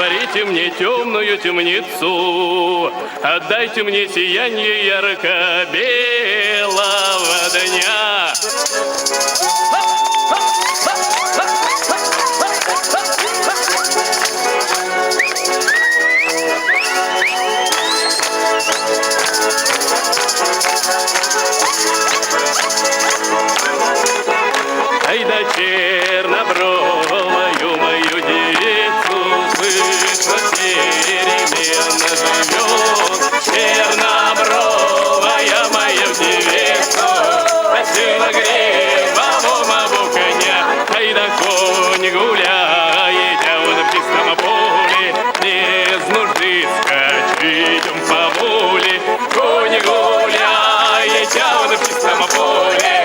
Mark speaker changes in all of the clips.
Speaker 1: Отворите мне темную темницу, отдайте мне сияние ярко-белого дня. Ай да чернобровую мою девицу, слышно, переменно живет. Чернобровая мою девицу, просила гривому коня. Ай да конь гуляет, а он в чистом поле, без нужды скачить он по воле. Конь гуляет, а он в чистом поле,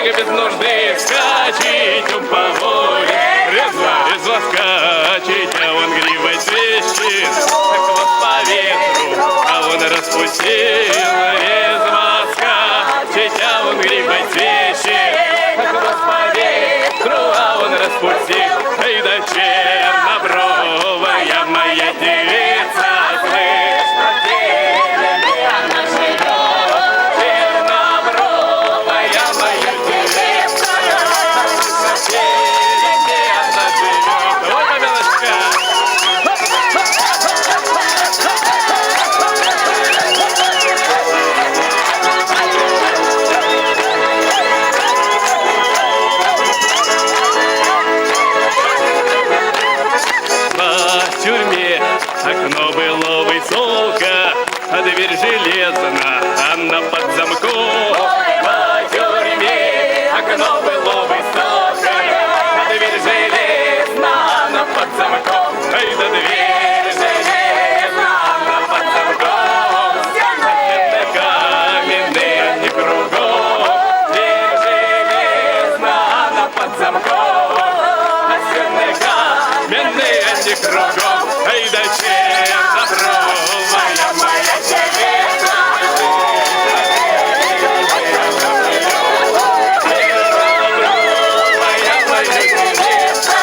Speaker 1: без нужды скачить он по воле. Резво скачет, а он гривой свищет, так вот по ветру, а он распустил. Резво скачет, а он гривой свищет, так вот по ветру, а он распустил. Эй да чернобровая моя девица, слышь, где она живет. Чернобровая моя девица, где она живет. Вот Амелочка. В тюрьме окно было высоко, а дверь железна, она под замком. В тюрьме окно было высоко, а дверь железна, она под замком. Ай да дверь железна, она под замком. Стены каменные, не кругом. Дверь железна, она под замком. А стены каменные, не кругом. Ай да чернобровая моя девица, чернобровая моя девица,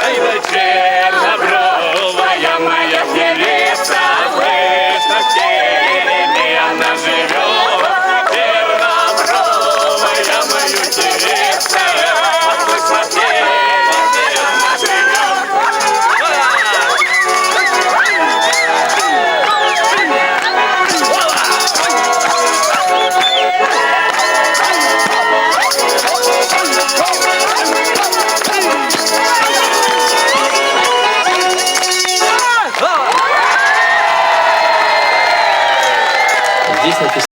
Speaker 1: ай да чернобровая моя девица, слышно, в тереме она живет. Чернобровая мою девица, слышно, в тереме она живет.
Speaker 2: Здесь написано.